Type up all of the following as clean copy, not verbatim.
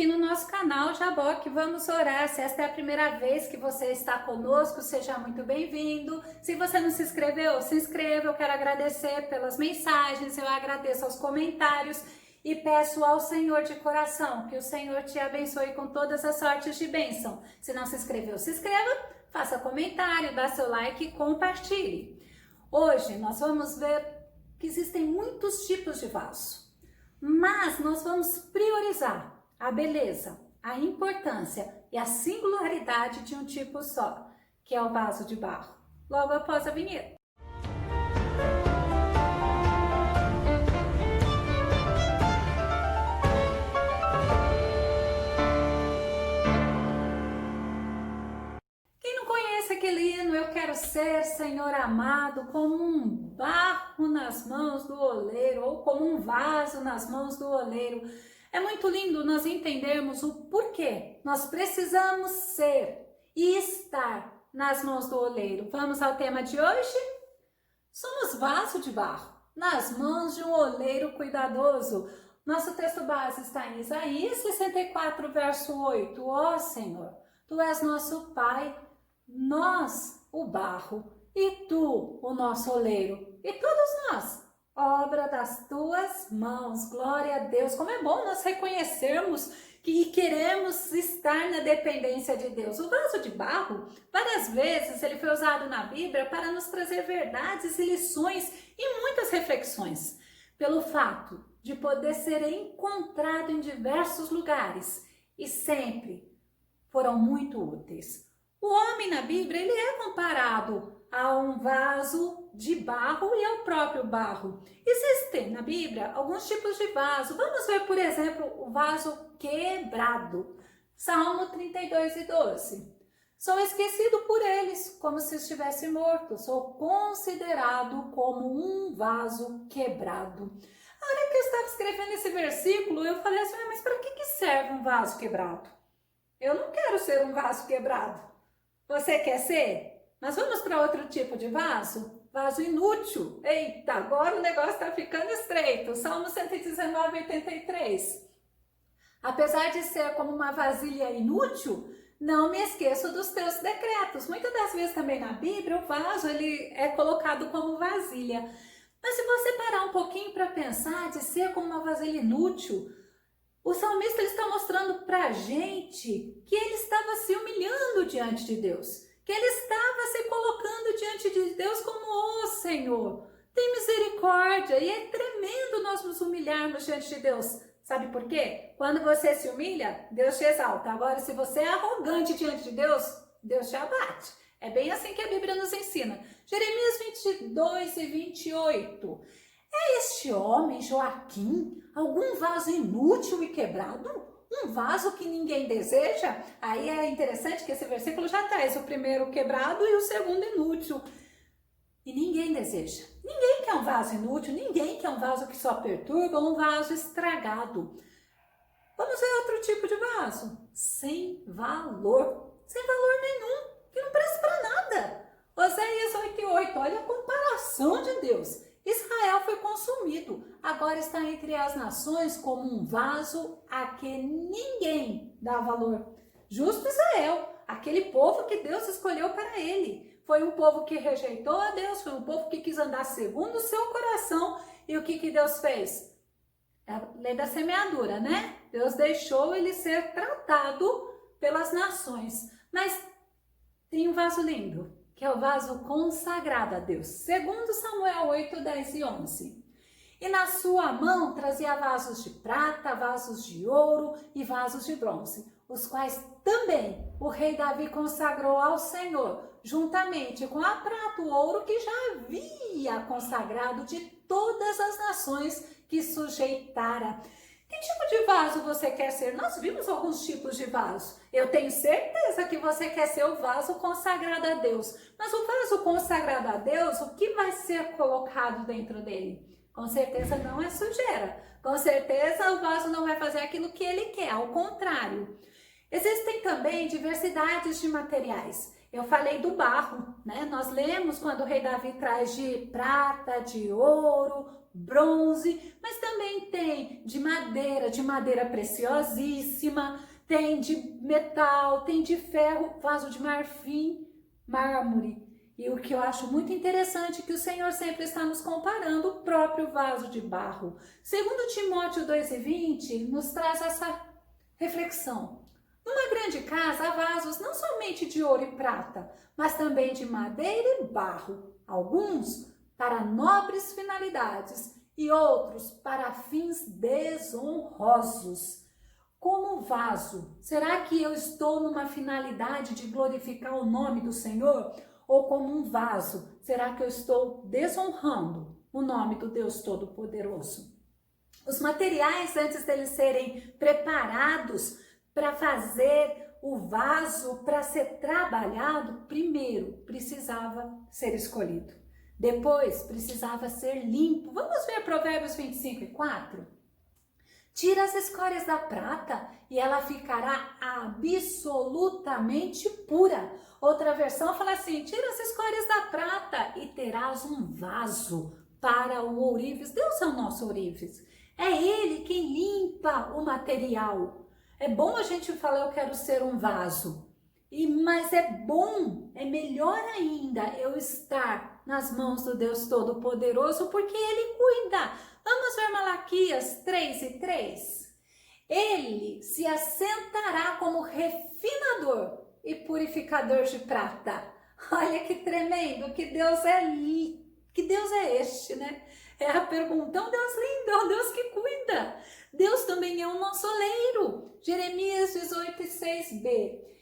aqui no nosso canal Jaboque Vamos Orar. Se esta é a primeira vez que você está conosco, seja muito bem-vindo. Se você não se inscreveu, se inscreva. Eu quero agradecer pelas mensagens, eu agradeço aos comentários e peço ao Senhor de coração que o Senhor te abençoe com todas as sortes de bênção. Se não se inscreveu, se inscreva, faça comentário, dá seu like e compartilhe. Hoje nós vamos ver que existem muitos tipos de vaso. Mas nós vamos priorizar a beleza, a importância e a singularidade de um tipo só, que é o vaso de barro. Logo após a vinheta. Quem não conhece aquele hino, eu quero ser, Senhor amado, como um barro nas mãos do oleiro ou como um vaso nas mãos do oleiro. É muito lindo nós entendermos o porquê nós precisamos ser e estar nas mãos do oleiro. Vamos ao tema de hoje? Somos vaso de barro, nas mãos de um oleiro cuidadoso. Nosso texto base está em Isaías 64, verso 8. Ó Senhor, Tu és nosso Pai, nós o barro e Tu o nosso oleiro, e todos nós, obra das Tuas mãos. Glória a Deus. Como é bom nós reconhecermos que queremos estar na dependência de Deus. O vaso de barro, várias vezes, ele foi usado na Bíblia para nos trazer verdades e lições e muitas reflexões. Pelo fato de poder ser encontrado em diversos lugares e sempre foram muito úteis. O homem na Bíblia, ele é comparado a um vaso de barro e ao próprio barro. Existem na Bíblia alguns tipos de vaso. Vamos ver, por exemplo, o vaso quebrado. Salmo 32 e 12. Sou esquecido por eles, como se estivesse morto. Sou considerado como um vaso quebrado. A hora que eu estava escrevendo esse versículo, eu falei assim, mas para que serve um vaso quebrado? Eu não quero ser um vaso quebrado. Você quer ser? Mas vamos para outro tipo de vaso? Vaso inútil. Eita, agora o negócio está ficando estreito. Salmo 119, 83. Apesar de ser como uma vasilha inútil, não me esqueço dos teus decretos. Muitas das vezes também na Bíblia o vaso ele é colocado como vasilha. Mas se você parar um pouquinho para pensar de ser como uma vasilha inútil, o salmista ele está mostrando para a gente que ele estava se humilhando diante de Deus, que ele estava se colocando diante de Deus como, Senhor, tem misericórdia. E é tremendo nós nos humilharmos diante de Deus. Sabe por quê? Quando você se humilha, Deus te exalta. Agora, se você é arrogante diante de Deus, Deus te abate. É bem assim que a Bíblia nos ensina. Jeremias 22 e 28. É este homem, Joaquim, algum vaso inútil e quebrado? Um vaso que ninguém deseja? Aí é interessante que esse versículo já traz o primeiro quebrado e o segundo inútil. E ninguém deseja. Ninguém quer um vaso inútil, ninguém quer um vaso que só perturba, um vaso estragado. Vamos ver outro tipo de vaso. Sem valor. Sem valor nenhum, que não presta para nada. Oséias 8:8, olha a comparação de Deus. Israel foi consumido, agora está entre as nações como um vaso a que ninguém dá valor. Justo Israel, aquele povo que Deus escolheu para ele. Foi um povo que rejeitou a Deus, foi um povo que quis andar segundo o seu coração. E o que Deus fez? É a lei da semeadura, né? Deus deixou ele ser tratado pelas nações. Mas tem um vaso lindo, que é o vaso consagrado a Deus, segundo Samuel 8, 10 e 11. E na sua mão trazia vasos de prata, vasos de ouro e vasos de bronze, os quais também o rei Davi consagrou ao Senhor, juntamente com a prata, o ouro que já havia consagrado de todas as nações que sujeitara. Que tipo de vaso você quer ser? Nós vimos alguns tipos de vaso. Eu tenho certeza que você quer ser o vaso consagrado a Deus. Mas o vaso consagrado a Deus, o que vai ser colocado dentro dele? Com certeza não é sujeira. Com certeza o vaso não vai fazer aquilo que ele quer, ao contrário. Existem também diversidades de materiais. Eu falei do barro, né? Nós lemos quando o rei Davi traz de prata, de ouro, bronze, mas também tem de madeira preciosíssima, tem de metal, tem de ferro, vaso de marfim, mármore. E o que eu acho muito interessante é que o Senhor sempre está nos comparando o próprio vaso de barro. Segundo Timóteo 2:20, nos traz essa reflexão. Numa grande casa há vasos não somente de ouro e prata, mas também de madeira e barro, alguns para nobres finalidades e outros para fins desonrosos. Como vaso, será que eu estou numa finalidade de glorificar o nome do Senhor? Ou como um vaso, será que eu estou desonrando o nome do Deus Todo-Poderoso? Os materiais, antes deles serem preparados para fazer o vaso, para ser trabalhado, primeiro precisava ser escolhido. Depois precisava ser limpo. Vamos ver Provérbios 25:4? Tira as escórias da prata e ela ficará absolutamente pura. Outra versão fala assim, tira as escórias da prata e terás um vaso para o ourives. Deus é o nosso ourives. É Ele quem limpa o material. É bom a gente falar, eu quero ser um vaso. Mas é bom, é melhor ainda eu estar nas mãos do Deus Todo-Poderoso, porque Ele cuida. Vamos ver Malaquias 3:3. Ele se assentará como refinador e purificador de prata. Olha que tremendo, que Deus é este, né? É a pergunta, é um Deus lindo, é um Deus que cuida. Deus também é um nosso oleiro. Jeremias 18:6b.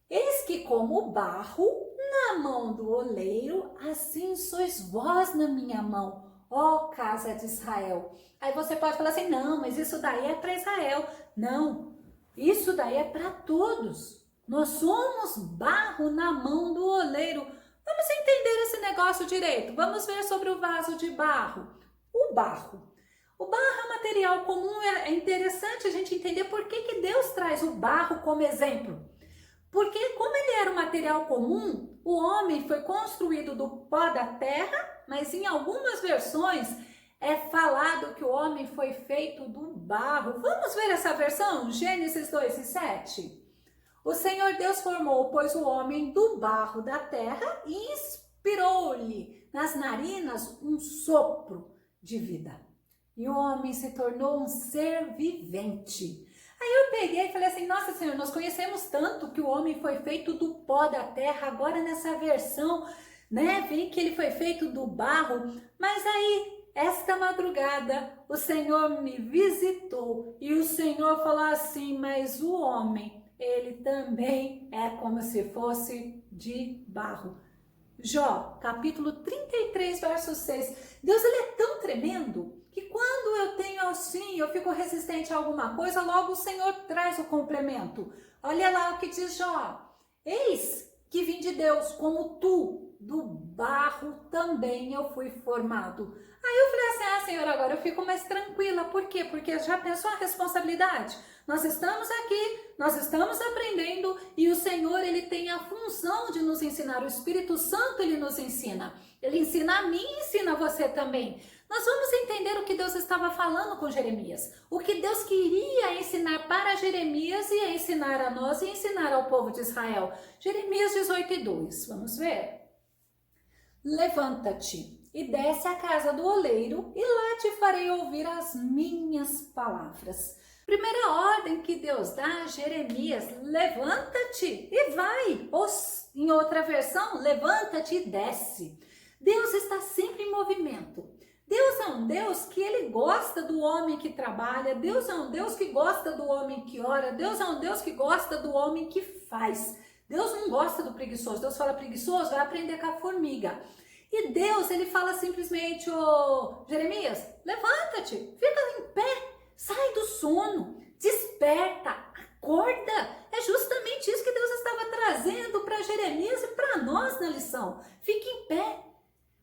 Eis que como barro na mão do oleiro, assim sois vós na minha mão, ó casa de Israel. Aí você pode falar assim, não, mas isso daí é para Israel. Não, isso daí é para todos. Nós somos barro na mão do oleiro. Vamos entender esse negócio direito. Vamos ver sobre o vaso de barro. O barro é um material comum. É interessante a gente entender por que Deus traz o barro como exemplo. Porque como ele era um material comum, o homem foi construído do pó da terra, mas em algumas versões é falado que o homem foi feito do barro. Vamos ver essa versão? Gênesis 2:7. O Senhor Deus formou, pois, o homem do barro da terra e inspirou-lhe nas narinas um sopro de vida. E o homem se tornou um ser vivente. Aí eu peguei e falei assim, nossa Senhor, nós conhecemos tanto que o homem foi feito do pó da terra, agora nessa versão, né, vem que ele foi feito do barro, mas aí, esta madrugada, o Senhor me visitou e o Senhor falou assim, mas o homem, ele também é como se fosse de barro. Jó, capítulo 33, verso 6. Deus, ele é tão tremendo que quando eu tenho assim, eu fico resistente a alguma coisa, logo o Senhor traz o complemento. Olha lá o que diz Jó. Eis que vim de Deus, como tu, do barro também eu fui formado. Aí eu falei assim, Senhor, agora eu fico mais tranquila. Por quê? Porque já pensou a responsabilidade? Nós estamos aqui, nós estamos aprendendo e o Senhor, ele tem a função de nos ensinar. O Espírito Santo, ele nos ensina. Ele ensina a mim e ensina a você também. Nós vamos entender o que Deus estava falando com Jeremias. O que Deus queria ensinar para Jeremias e ensinar a nós e ensinar ao povo de Israel. Jeremias 18:2. Vamos ver? Levanta-te e desce à casa do oleiro e lá te farei ouvir as minhas palavras. Primeira ordem que Deus dá a Jeremias, levanta-te e vai. Ou em outra versão, levanta-te e desce. Deus está sempre em movimento. Deus é um Deus que ele gosta do homem que trabalha. Deus é um Deus que gosta do homem que ora. Deus é um Deus que gosta do homem que faz. Deus não gosta do preguiçoso. Deus fala, preguiçoso, vai aprender com a formiga. E Deus, ele fala simplesmente, Jeremias, levanta-te, fica em pé, sai do sono, desperta, acorda. É justamente isso que Deus estava trazendo para Jeremias e para nós na lição. Fique em pé.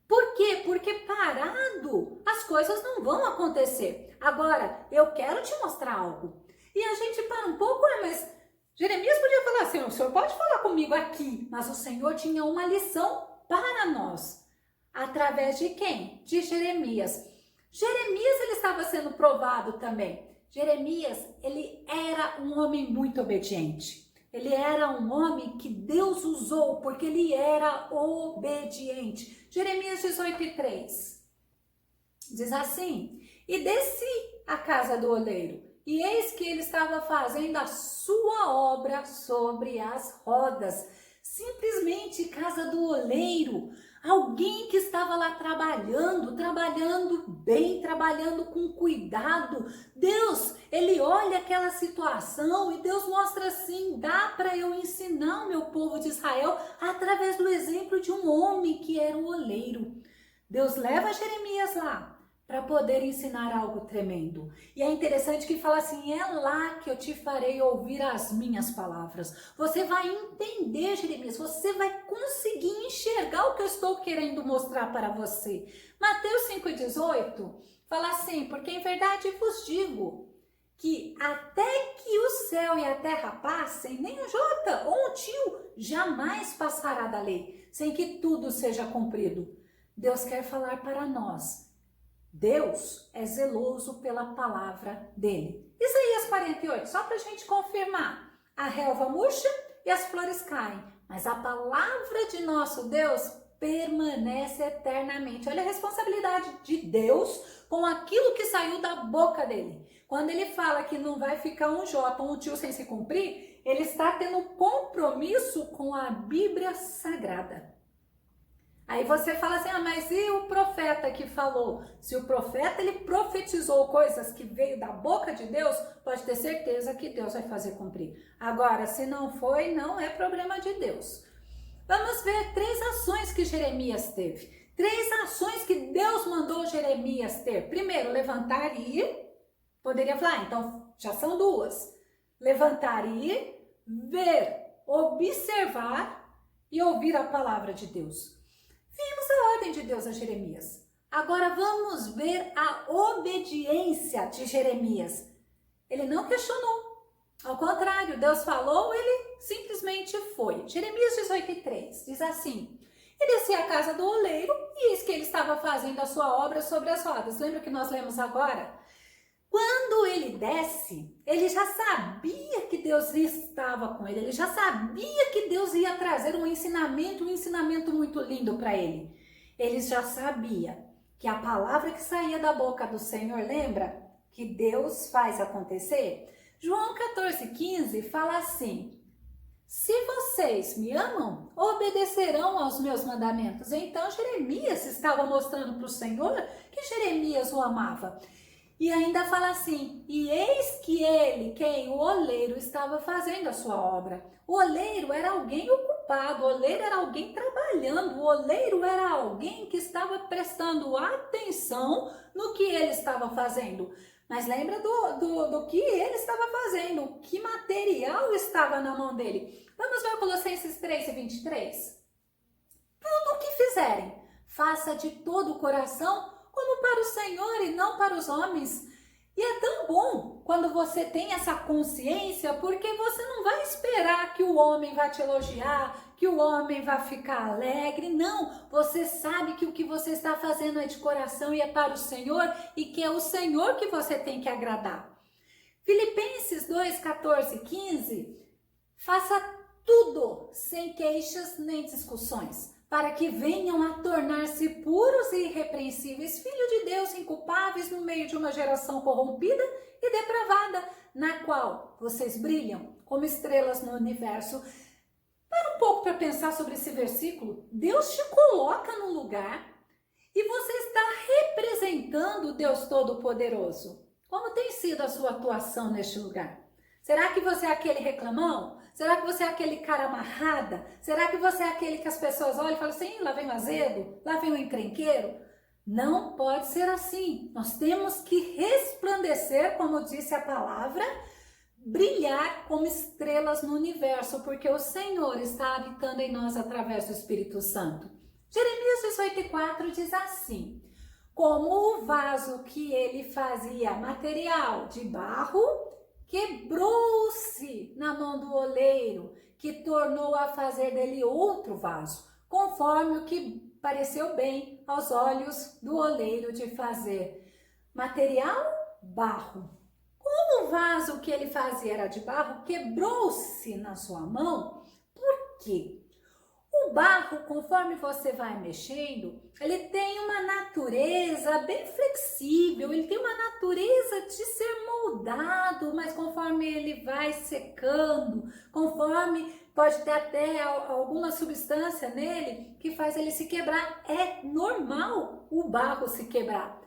Por quê? Porque parado as coisas não vão acontecer. Agora, eu quero te mostrar algo. E a gente para um pouco, mas Jeremias podia falar assim, o senhor pode falar comigo aqui, mas o Senhor tinha uma lição para nós. Através de quem? De Jeremias. Jeremias, ele estava sendo provado também. Jeremias, ele era um homem muito obediente. Ele era um homem que Deus usou porque ele era obediente. Jeremias 18:3 diz assim: e desci à casa do oleiro, e eis que ele estava fazendo a sua obra sobre as rodas. Simplesmente casa do oleiro, alguém que estava lá trabalhando bem, trabalhando com cuidado. Deus, ele olha aquela situação e Deus mostra assim: dá para eu ensinar o meu povo de Israel através do exemplo de um homem que era o oleiro. Deus leva Jeremias lá para poder ensinar algo tremendo. E é interessante que fala assim: é lá que eu te farei ouvir as minhas palavras. Você vai entender, Jeremias, você vai conseguir enxergar o que eu estou querendo mostrar para você. Mateus 5,18 fala assim: porque em verdade vos digo que até que o céu e a terra passem, nem um jota ou um tio jamais passará da lei, sem que tudo seja cumprido. Deus quer falar para nós. Deus é zeloso pela palavra dele. Isaías 48, só para a gente confirmar: a relva murcha e as flores caem, mas a palavra de nosso Deus permanece eternamente. Olha a responsabilidade de Deus com aquilo que saiu da boca dele. Quando ele fala que não vai ficar um jota ou um tio sem se cumprir, ele está tendo compromisso com a Bíblia Sagrada. Aí você fala assim: ah, mas e o profeta que falou? Se o profeta ele profetizou coisas que veio da boca de Deus, pode ter certeza que Deus vai fazer cumprir. Agora, se não foi, não é problema de Deus. Vamos ver 3 ações que Jeremias teve. 3 ações que Deus mandou Jeremias ter. Primeiro, levantar e ir. Poderia falar, então já são 2. Levantar e ir, ver, observar e ouvir a palavra de Deus. Vimos a ordem de Deus a Jeremias. Agora vamos ver a obediência de Jeremias. Ele não questionou. Ao contrário, Deus falou, ele simplesmente foi. Jeremias 18:3 diz assim: e desci à casa do oleiro, e eis que ele estava fazendo a sua obra sobre as rodas. Lembra que nós lemos agora? Quando ele desce, ele já sabia que Deus estava com ele, ele já sabia que Deus ia trazer um ensinamento muito lindo para ele. Ele já sabia que a palavra que saía da boca do Senhor, lembra? Que Deus faz acontecer. João 14:15 fala assim: se vocês me amam, obedecerão aos meus mandamentos. Então Jeremias estava mostrando para o Senhor que Jeremias o amava. E ainda fala assim: e eis que ele, quem? O oleiro, estava fazendo a sua obra. O oleiro era alguém ocupado, o oleiro era alguém trabalhando, o oleiro era alguém que estava prestando atenção no que ele estava fazendo. Mas lembra do que ele estava fazendo, que material estava na mão dele. Vamos ver Colossenses 3:23. Tudo o que fizerem, faça de todo o coração, como para o Senhor e não para os homens. E é tão bom quando você tem essa consciência, porque você não vai esperar que o homem vai te elogiar, que o homem vai ficar alegre. Não, você sabe que o que você está fazendo é de coração e é para o Senhor, e que é o Senhor que você tem que agradar. Filipenses 2:14-15, faça tudo sem queixas nem discussões, para que venham a tornar-se puros e irrepreensíveis, filhos de Deus, inculpáveis no meio de uma geração corrompida e depravada, na qual vocês brilham como estrelas no universo. Para um pouco para pensar sobre esse versículo. Deus te coloca num lugar e você está representando o Deus Todo-Poderoso. Como tem sido a sua atuação neste lugar? Será que você é aquele reclamão? Será que você é aquele cara amarrada? Será que você é aquele que as pessoas olham e falam assim: lá vem o azedo, lá vem o encrenqueiro? Não pode ser assim. Nós temos que resplandecer, como disse a palavra, brilhar como estrelas no universo, porque o Senhor está habitando em nós através do Espírito Santo. Jeremias 18:4 diz assim: como o vaso que ele fazia material de barro, quebrou-se na mão do oleiro, que tornou a fazer dele outro vaso, conforme o que pareceu bem aos olhos do oleiro de fazer. Material, barro. Como o vaso que ele fazia era de barro, quebrou-se na sua mão. Por quê? O barro, conforme você vai mexendo, ele tem uma natureza bem flexível, ele tem uma natureza de ser moldado, mas conforme ele vai secando, conforme pode ter até alguma substância nele que faz ele se quebrar. É normal o barro se quebrar.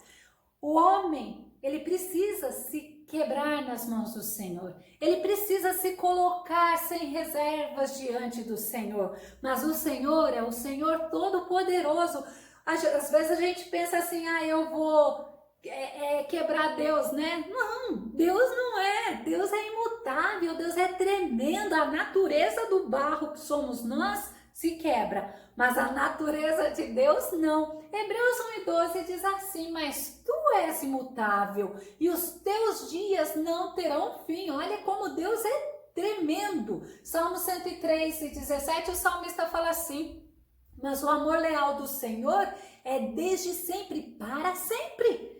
O homem, ele precisa se quebrar nas mãos do Senhor. Ele precisa se colocar sem reservas diante do Senhor. Mas o Senhor é o Senhor Todo-Poderoso. Às vezes a gente pensa assim, eu vou quebrar Deus, né? Não, Deus não é. Deus é imutável, Deus é tremendo. A natureza do barro que somos nós se quebra, mas a natureza de Deus não. Hebreus 1:12 diz assim, mas tu és imutável e os teus dias não terão fim. Olha como Deus é tremendo. Salmo 103:17, o salmista fala assim, mas o amor leal do Senhor é desde sempre, para sempre.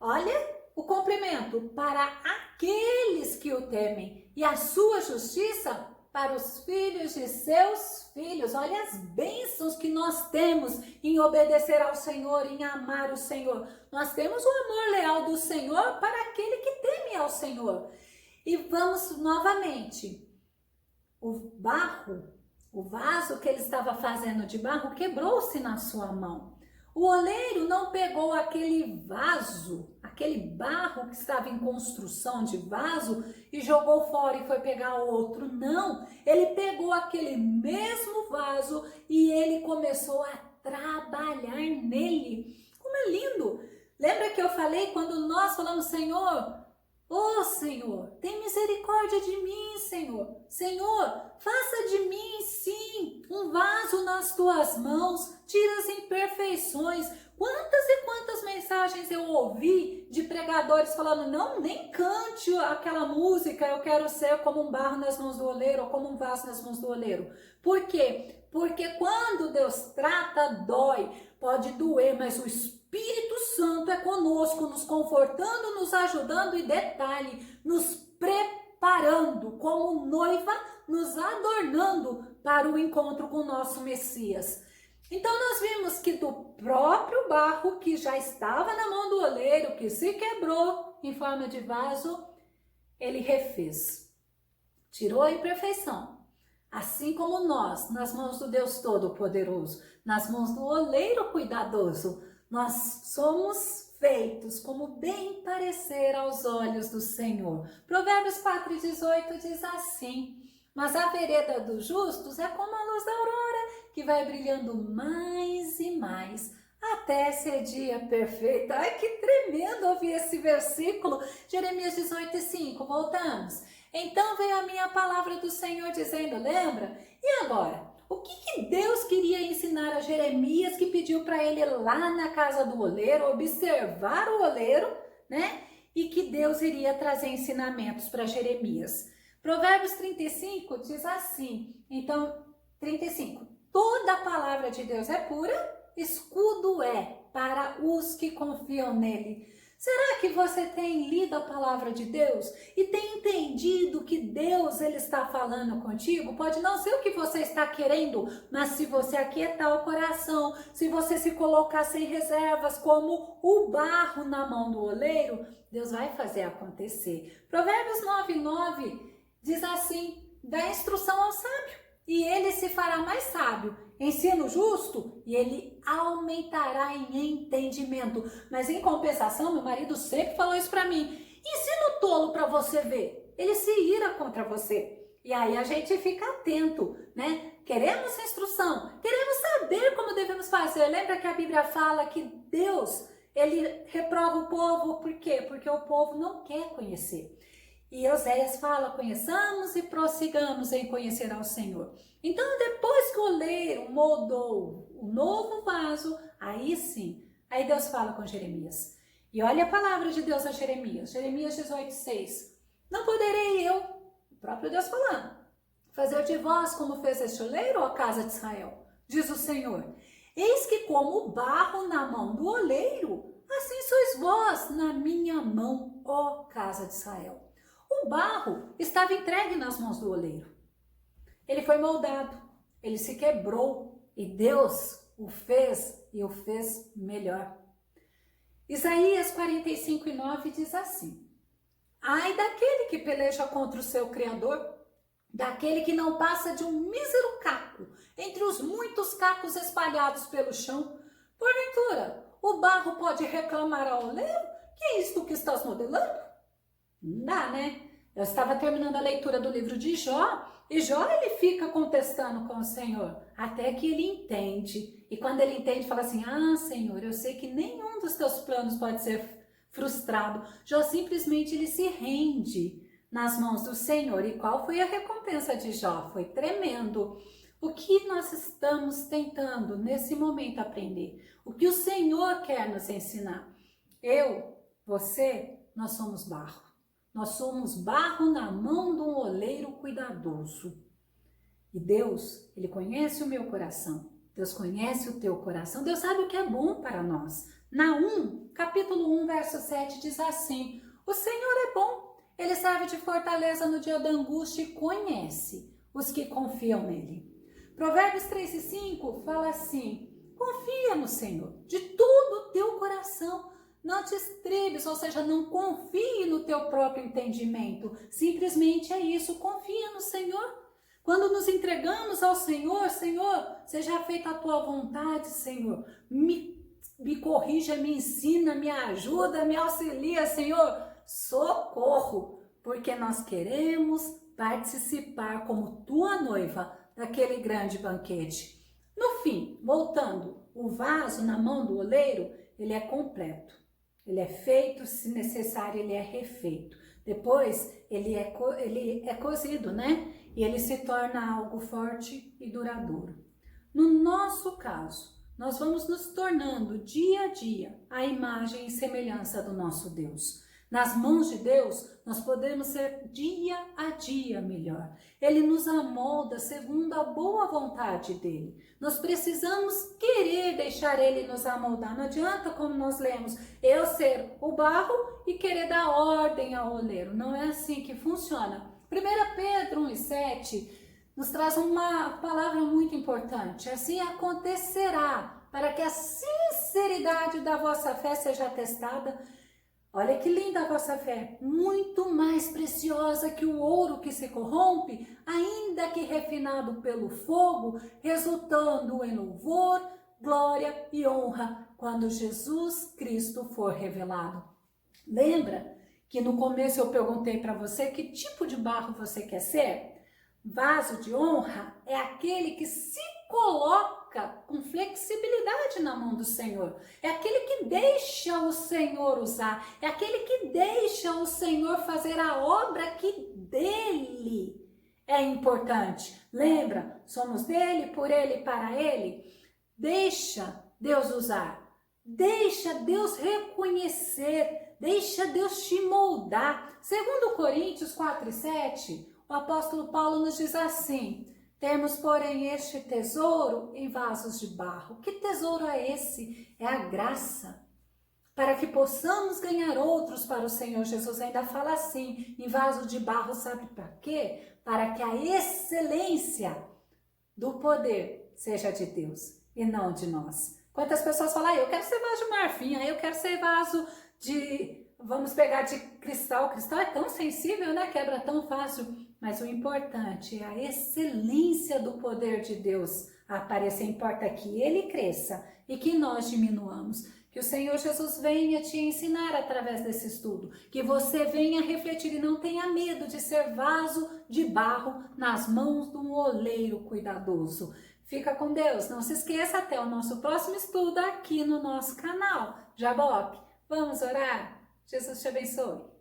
Olha o cumprimento, para aqueles que o temem, e a sua justiça para os filhos de seus filhos. Olha as bênçãos que nós temos em obedecer ao Senhor, em amar o Senhor. Nós temos o amor leal do Senhor para aquele que teme ao Senhor. E vamos novamente. O barro, o vaso que ele estava fazendo de barro, quebrou-se na sua mão. O oleiro não pegou aquele vaso, aquele barro que estava em construção de vaso e jogou fora e foi pegar outro. Não, ele pegou aquele mesmo vaso e ele começou a trabalhar nele. Como é lindo! Lembra que eu falei quando nós falamos, Senhor, Senhor, tem misericórdia de mim, Senhor. Senhor, faça de mim, sim, um vaso nas tuas mãos, tira as imperfeições. Quantas e quantas mensagens eu ouvi de pregadores falando, não, nem cante aquela música, eu quero ser como um barro nas mãos do oleiro ou como um vaso nas mãos do oleiro. Por quê? Porque quando Deus trata, dói, pode doer, mas o Espírito Santo é conosco, nos confortando, nos ajudando e detalhe, nos preparando como noiva, nos adornando para o encontro com o nosso Messias. Então nós vimos que do próprio barro que já estava na mão do oleiro, que se quebrou em forma de vaso, ele refez, tirou a imperfeição. Assim como nós, nas mãos do Deus Todo-Poderoso, nas mãos do oleiro cuidadoso, nós somos feitos como bem parecer aos olhos do Senhor. Provérbios 4:18 diz assim, mas a vereda dos justos é como a luz da aurora, que vai brilhando mais e mais, até ser dia perfeito. Ai, que tremendo ouvir esse versículo. Jeremias 18:5, voltamos. Então veio a minha palavra do Senhor dizendo, lembra? E agora? O que Deus queria ensinar a Jeremias, que pediu para ele lá na casa do oleiro, observar o oleiro, né? E que Deus iria trazer ensinamentos para Jeremias. Provérbios 35 diz assim, então, 35. Toda a palavra de Deus é pura, escudo é para os que confiam nele. Será que você tem lido a palavra de Deus e tem entendido que Deus ele está falando contigo? Pode não ser o que você está querendo, mas se você aquietar o coração, se você se colocar sem reservas como o barro na mão do oleiro, Deus vai fazer acontecer. Provérbios 9:9 diz assim, dá instrução ao sábio e ele se fará mais sábio. Ensino justo e ele aumentará em entendimento. Mas em compensação, meu marido sempre falou isso para mim. Ensino tolo para você ver. Ele se ira contra você. E aí a gente fica atento, né? Queremos instrução, queremos saber como devemos fazer. Lembra que a Bíblia fala que Deus, ele reprova o povo. Por quê? Porque o povo não quer conhecer. E Oséias fala, conheçamos e prossigamos em conhecer ao Senhor. Então, depois que o oleiro moldou o novo vaso, aí sim, aí Deus fala com Jeremias. E olha a palavra de Deus a Jeremias, Jeremias 18:6. Não poderei eu, o próprio Deus falando, fazer de vós como fez este oleiro, ó casa de Israel, diz o Senhor. Eis que como o barro na mão do oleiro, assim sois vós na minha mão, ó casa de Israel. O barro estava entregue nas mãos do oleiro. Ele foi moldado, ele se quebrou e Deus o fez e o fez melhor. Isaías 45:9 diz assim: ai daquele que peleja contra o seu Criador, daquele que não passa de um mísero caco entre os muitos cacos espalhados pelo chão. Porventura, o barro pode reclamar ao oleiro: que é isto que estás modelando? Não dá, né? Eu estava terminando a leitura do livro de Jó, e Jó ele fica contestando com o Senhor, até que ele entende. E quando ele entende, fala assim: ah, Senhor, eu sei que nenhum dos teus planos pode ser frustrado. Jó simplesmente ele se rende nas mãos do Senhor. E qual foi a recompensa de Jó? Foi tremendo. O que nós estamos tentando nesse momento aprender? O que o Senhor quer nos ensinar? Eu, você, nós somos barro. Nós somos barro na mão de um oleiro cuidadoso. E Deus, Ele conhece o meu coração. Deus conhece o teu coração. Deus sabe o que é bom para nós. Naum, capítulo 1, verso 7, diz assim: o Senhor é bom. Ele serve de fortaleza no dia da angústia e conhece os que confiam nele. Provérbios 3:5 fala assim: confia no Senhor de todo o teu coração. Não te estribes, ou seja, não confie no teu próprio entendimento. Simplesmente é isso, confia no Senhor. Quando nos entregamos ao Senhor, Senhor, seja feita a tua vontade, Senhor. Me corrija, me ensina, me ajuda, me auxilia, Senhor. Socorro, porque nós queremos participar como tua noiva daquele grande banquete. No fim, voltando, o vaso na mão do oleiro, ele é completo. Ele é feito, se necessário, ele é refeito. Depois, ele é cozido, né? E ele se torna algo forte e duradouro. No nosso caso, nós vamos nos tornando dia a dia a imagem e semelhança do nosso Deus. Nas mãos de Deus, nós podemos ser dia a dia melhor. Ele nos amolda segundo a boa vontade dele. Nós precisamos querer deixar ele nos amoldar. Não adianta, como nós lemos, eu ser o barro e querer dar ordem ao oleiro. Não é assim que funciona. 1 Pedro 1:7 nos traz uma palavra muito importante. Assim acontecerá, para que a sinceridade da vossa fé seja testada. Olha que linda a vossa fé, muito mais preciosa que o ouro que se corrompe, ainda que refinado pelo fogo, resultando em louvor, glória e honra, quando Jesus Cristo for revelado. Lembra que no começo eu perguntei para você que tipo de barro você quer ser? Vaso de honra é aquele que se coloca com flexibilidade na mão do Senhor. É aquele que deixa o Senhor usar. É aquele que deixa o Senhor fazer a obra que dele é importante. Lembra? Somos dele, por ele, para ele. Deixa Deus usar. Deixa Deus reconhecer. Deixa Deus te moldar. Segundo Coríntios 4:7, o apóstolo Paulo nos diz assim: temos, porém, este tesouro em vasos de barro. Que tesouro é esse? É a graça. Para que possamos ganhar outros para o Senhor Jesus. Ainda fala assim, em vaso de barro, sabe para quê? Para que a excelência do poder seja de Deus e não de nós. Quantas pessoas falam: eu quero ser vaso de marfim, eu quero ser vaso de... vamos pegar de cristal. Cristal é tão sensível, né? Quebra tão fácil. Mas o importante é a excelência do poder de Deus aparecer. Importa que ele cresça e que nós diminuamos. Que o Senhor Jesus venha te ensinar através desse estudo. Que você venha refletir e não tenha medo de ser vaso de barro nas mãos de um oleiro cuidadoso. Fica com Deus. Não se esqueça, até o nosso próximo estudo aqui no nosso canal. Jaboque, vamos orar? Jesus te abençoe.